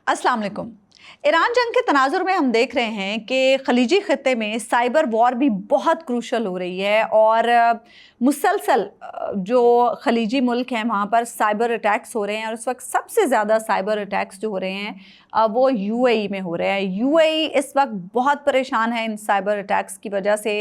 अस्सलाम वालेकुम। ईरान जंग के तनाजुर में हम देख रहे हैं कि खलीजी खत्ते में साइबर वॉर भी बहुत क्रूशल हो रही है और मुसलसल जो खलीजी मुल्क हैं वहाँ पर साइबर अटैक्स हो रहे हैं और इस वक्त सबसे ज़्यादा साइबर अटैक्स जो हो रहे हैं वो यूएई में हो रहे हैं। यूएई इस वक्त बहुत परेशान है इन साइबर अटैक्स की वजह से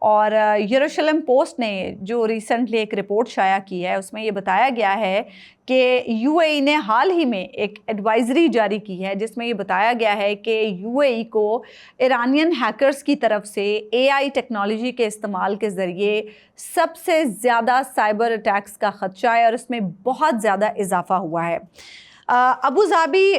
और यरूशलेम पोस्ट ने जो रिसेंटली एक रिपोर्ट शाया की है उसमें ये बताया गया है कि यूएई ने हाल ही में एक एडवाइजरी जारी की है जिसमें ये बताया गया है कि यूएई को ईरानियन हैकर्स की तरफ से एआई टेक्नोलॉजी के इस्तेमाल के ज़रिए सबसे ज़्यादा साइबर अटैक्स का ख़दशा है और इसमें बहुत ज़्यादा इजाफा हुआ है। Abu Dhabi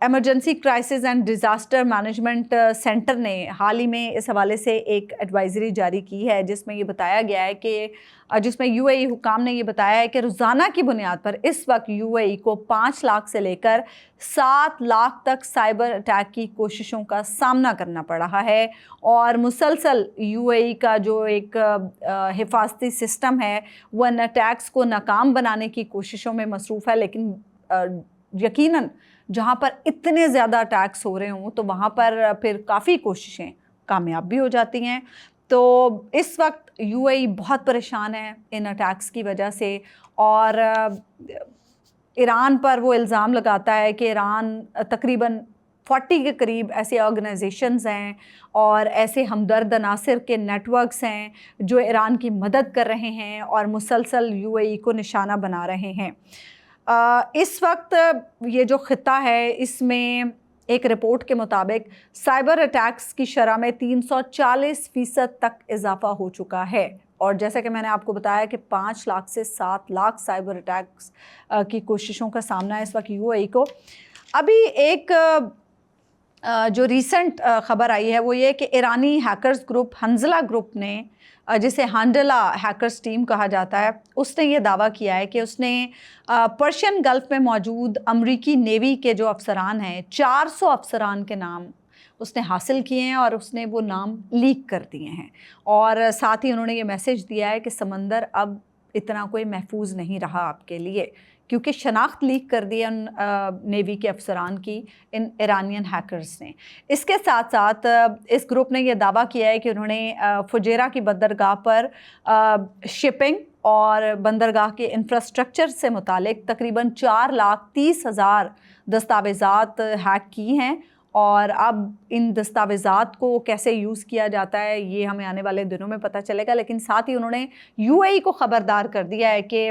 emergency crisis and disaster management centre ने हाल ही में इस हवाले से एक एडवाइजरी जारी की है जिसमें ये बताया गया है कि जिसमें यूएई हुकाम ने ये बताया है कि रोज़ाना की बुनियाद पर इस वक्त यूएई को 5 लाख से लेकर 7 लाख तक साइबर अटैक की कोशिशों का सामना करना पड़ रहा है और मुसलसल यूएई का जो एक हिफाजती सिस्टम है वो इन अटैक्स को नाकाम बनाने की कोशिशों में मसरूफ़ है। लेकिन यकीनन जहाँ पर इतने ज़्यादा अटैक्स हो रहे हों तो वहाँ पर फिर काफ़ी कोशिशें कामयाब भी हो जाती हैं। तो इस वक्त यूएई बहुत परेशान है इन अटैक्स की वजह से और ईरान पर वो इल्ज़ाम लगाता है कि ईरान तकरीबन 40 के करीब ऐसे ऑर्गेनाइजेशंस हैं और ऐसे हमदर्द अनासिर के नेटवर्क्स हैं जो ईरान की मदद कर रहे हैं और मुसलसल यूएई को निशाना बना रहे हैं। इस वक्त ये जो खिता है इसमें एक रिपोर्ट के मुताबिक साइबर अटैक्स की शरह में 340% तक इजाफा हो चुका है और जैसा कि मैंने आपको बताया कि 5 लाख से 7 लाख साइबर अटैक्स की कोशिशों का सामना है इस वक्त यूएई को। अभी एक जो रीसेंट ख़बर आई है वो ये कि ईरानी हैकर्स ग्रुप हंजला ग्रुप ने जिसे हांडला हैकर्स टीम कहा जाता है उसने ये दावा किया है कि उसने पर्शियन गल्फ़ में मौजूद अमरीकी नेवी के जो अफसरान हैं 400 अफसरान के नाम उसने हासिल किए हैं और उसने वो नाम लीक कर दिए हैं और साथ ही उन्होंने ये मैसेज दिया है कि समंदर अब इतना कोई महफूज नहीं रहा आपके लिए क्योंकि शनाख्त लीक कर दी उन नेवी के अफसरान की इन ईरानियन हैकर्स ने। इसके साथ साथ इस ग्रुप ने यह दावा किया है कि उन्होंने फुजेरा की बंदरगाह पर शिपिंग और बंदरगाह के इंफ्रास्ट्रक्चर से मुतालिक तकरीबन 4,30,000 दस्तावेज़ात हैक की हैं और अब इन दस्तावेज़ात को कैसे यूज़ किया जाता है ये हमें आने वाले दिनों में पता चलेगा। लेकिन साथ ही उन्होंने यूएई को ख़बरदार कर दिया है कि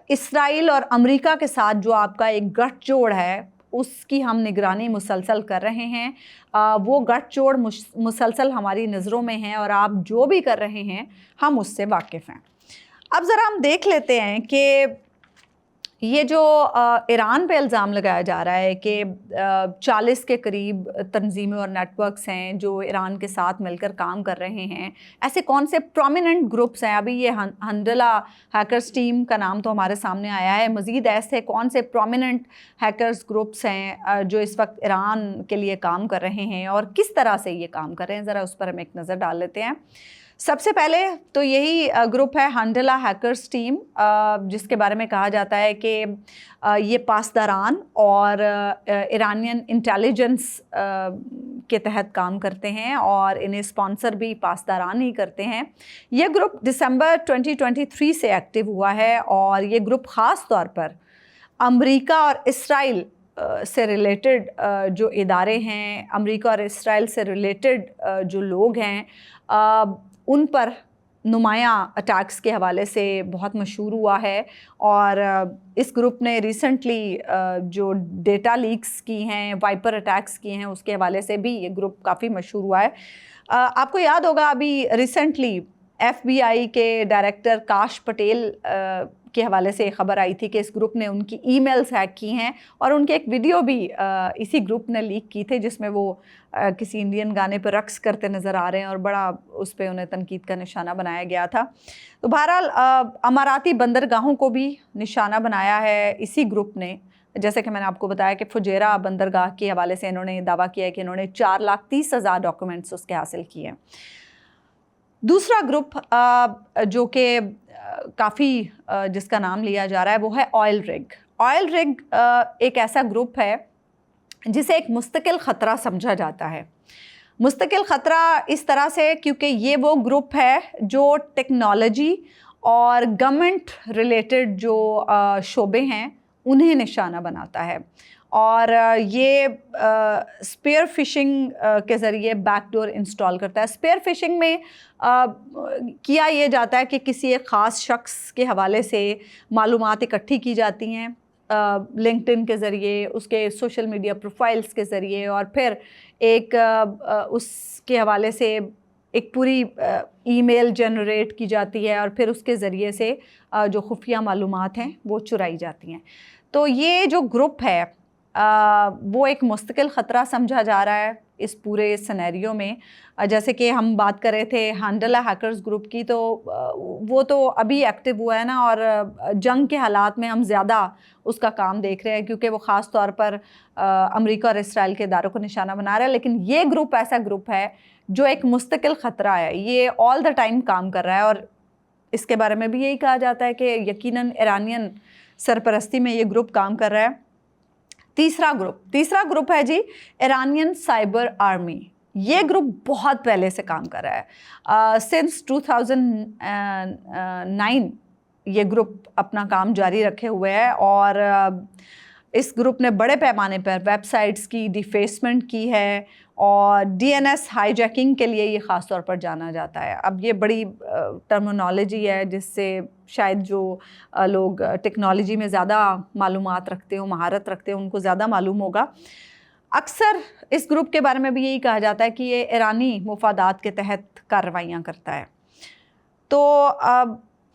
इसराइल और अमेरिका के साथ जो आपका एक गठजोड़ है उसकी हम निगरानी मुसलसल कर रहे हैं। वो गठजोड़ मुसलसल हमारी नज़रों में है और आप जो भी कर रहे हैं हम उससे वाकिफ़ हैं। अब ज़रा हम देख लेते हैं कि ये जो ईरान पे इल्ज़ाम लगाया जा रहा है कि 40 के करीब तंजीमें और नेटवर्क्स हैं जो ईरान के साथ मिलकर काम कर रहे हैं। ऐसे कौन से प्रोमिनेंट ग्रुप्स हैं? अभी ये हंडला हैकर्स टीम का नाम तो हमारे सामने आया है, मज़ीद ऐसे कौन से प्रोमिनेंट हैकर्स ग्रुप्स हैं जो इस वक्त ईरान के लिए काम कर रहे हैं और किस तरह से ये काम कर रहे हैं, ज़रा उस पर हम एक नज़र डाल लेते हैं। सबसे पहले तो यही ग्रुप है हंडला हैकर्स टीम जिसके बारे में कहा जाता है कि ये पासदारान और ईरानियन इंटेलिजेंस के तहत काम करते हैं और इन्हें स्पॉन्सर भी पासदारान ही करते हैं। ये ग्रुप दिसंबर 2023 से एक्टिव हुआ है और ये ग्रुप ख़ास तौर पर अमेरिका और इसराइल से रिलेटेड जो इदारे हैं, अमेरिका और इसराइल से रिलेटेड जो लोग हैं उन पर नुमायाँ अटैक्स के हवाले से बहुत मशहूर हुआ है और इस ग्रुप ने रिसेंटली जो डेटा लीक्स की हैं, वाइपर अटैक्स किए हैं, उसके हवाले से भी ये ग्रुप काफ़ी मशहूर हुआ है। आपको याद होगा अभी रिसेंटली FBI के डायरेक्टर काश पटेल के हवाले से खबर आई थी कि इस ग्रुप ने उनकी ईमेल्स हैक की हैं और उनके एक वीडियो भी इसी ग्रुप ने लीक की थे जिसमें वो किसी इंडियन गाने पर रक्स करते नज़र आ रहे हैं और बड़ा उस पर उन्हें तनकीद का निशाना बनाया गया था। तो बहरहाल अमाराती बंदरगाहों को भी निशाना बनाया है इसी ग्रुप ने। जैसे कि मैंने आपको बताया कि फुजेरा बंदरगाह के हवाले से इन्होंने दावा किया है कि इन्होंने 4,30,000 डॉक्यूमेंट्स उसके हासिल किए हैं। दूसरा ग्रुप जो कि काफ़ी जिसका नाम लिया जा रहा है वो है ऑयल रिग। ऑयल रिग एक ऐसा ग्रुप है जिसे एक मुस्तकिल ख़तरा समझा जाता है। मुस्तकिल ख़तरा इस तरह से क्योंकि ये वो ग्रुप है जो टेक्नोलॉजी और गवर्नमेंट रिलेटेड जो शोबे हैं उन्हें निशाना बनाता है, और ये स्पेयर फिशिंग के ज़रिए बैकडोर इंस्टॉल करता है। स्पेयर फिशिंग में किया ये जाता है कि किसी एक ख़ास शख्स के हवाले से मालूमात इकट्ठी की जाती हैं लिंक्डइन के ज़रिए, उसके सोशल मीडिया प्रोफाइल्स के ज़रिए, और फिर एक उसके हवाले से एक पूरी ईमेल जनरेट की जाती है, और फिर उसके ज़रिए से जो खुफिया मालूमात हैं वो चुराई जाती हैं। तो ये जो ग्रुप है वो एक मुस्तकिल ख़तरा समझा जा रहा है इस पूरे सिनेरियो में। जैसे कि हम बात कर रहे थे हैंडला हैकर्स ग्रुप की, तो वो तो अभी एक्टिव हुआ है ना, और जंग के हालात में हम ज़्यादा उसका काम देख रहे हैं क्योंकि वो ख़ास तौर पर अमेरिका और इसराइल के इदारों को निशाना बना रहा है। लेकिन ये ग्रुप ऐसा ग्रुप है जो एक मुस्तकिल ख़तरा है, ये ऑल द टाइम काम कर रहा है, और इसके बारे में भी यही कहा जाता है कि यकीनन ईरानियन सरपरस्ती में ये ग्रुप काम कर रहा है। तीसरा ग्रुप है जी ईरानियन साइबर आर्मी। ये ग्रुप बहुत पहले से काम कर रहा है, सिंस 2009 ये ग्रुप अपना काम जारी रखे हुए है, और इस ग्रुप ने बड़े पैमाने पर वेबसाइट्स की डिफेसमेंट की है, और डीएनएस हाईजैकिंग के लिए ये ख़ास तौर पर जाना जाता है। अब ये बड़ी टर्मिनोलॉजी है जिससे शायद जो लोग टेक्नोलॉजी में ज़्यादा मालूमात रखते हो, महारत रखते हो, उनको ज़्यादा मालूम होगा। अक्सर इस ग्रुप के बारे में भी यही कहा जाता है कि ये ईरानी मुफादात के तहत कार्रवाइयाँ करता है। तो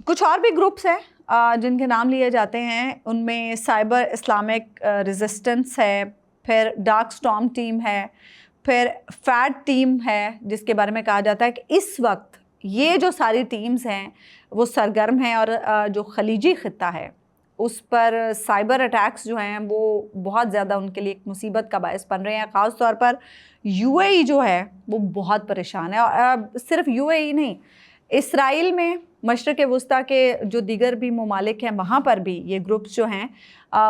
कुछ और भी ग्रुप्स हैं जिनके नाम लिए जाते हैं, उनमें साइबर इस्लामिक रेजिस्टेंस है, फिर डार्क स्टॉर्म टीम है, फिर फैट टीम है, जिसके बारे में कहा जाता है कि इस वक्त ये जो सारी टीम्स हैं वो सरगर्म हैं, और जो खलीजी ख़ित्ता है उस पर साइबर अटैक्स जो हैं वो बहुत ज़्यादा उनके लिए एक मुसीबत का बायस बन रहे हैं। ख़ास तौर पर यूएई जो है वो बहुत परेशान है, और सिर्फ यूएई नहीं, इसराइल में मशरक़ वस्ता के जो दीगर भी ममालिक हैं वहाँ पर भी ये ग्रुप्स जो हैं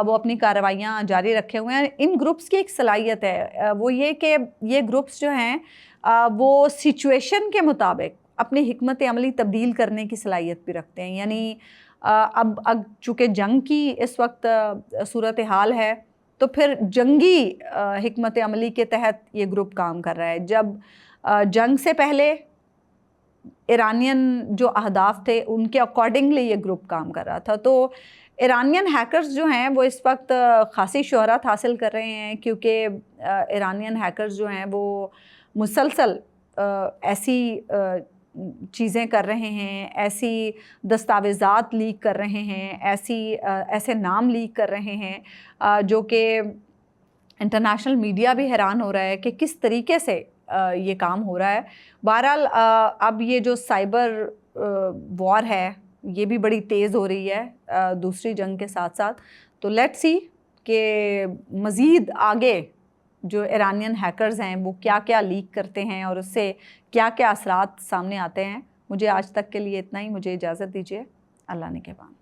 वो अपनी कार्रवाइयाँ जारी रखे हुए हैं। इन ग्रुप्स की एक सलाहियत है, वो ये कि ये ग्रुप्स जो हैं वो सिचुएशन के मुताबिक अपनी हिकमत अमली तब्दील करने की सलाहियत भी रखते हैं। यानी अब चूँकि जंग की इस वक्त सूरत हाल है, तो फिर जंगी हिकमत अमली के तहत ये ग्रुप काम कर रहा है। जब जंग से पहले ईरानियन जो अहदाफ थे उनके अकॉर्डिंगली ये ग्रुप काम कर रहा था। तो ईरानियन हैकर्स जो हैं वो इस वक्त खासी शोहरत हासिल कर रहे हैं, क्योंकि ईरानियन हैकर्स जो हैं वो मुसलसल ऐसी चीज़ें कर रहे हैं, ऐसी दस्तावेज़ात लीक कर रहे हैं, ऐसे नाम लीक कर रहे हैं जो कि इंटरनेशनल मीडिया भी हैरान हो रहा है कि किस तरीके से ये काम हो रहा है। बहरहाल अब ये जो साइबर वॉर है ये भी बड़ी तेज़ हो रही है दूसरी जंग के साथ साथ। तो लेट्स सी कि मज़ीद आगे जो ईरानियन हैकर्स हैं वो क्या क्या लीक करते हैं और उससे क्या क्या असरात सामने आते हैं। मुझे आज तक के लिए इतना ही, मुझे इजाज़त दीजिए। अल्लाह ने के बाद।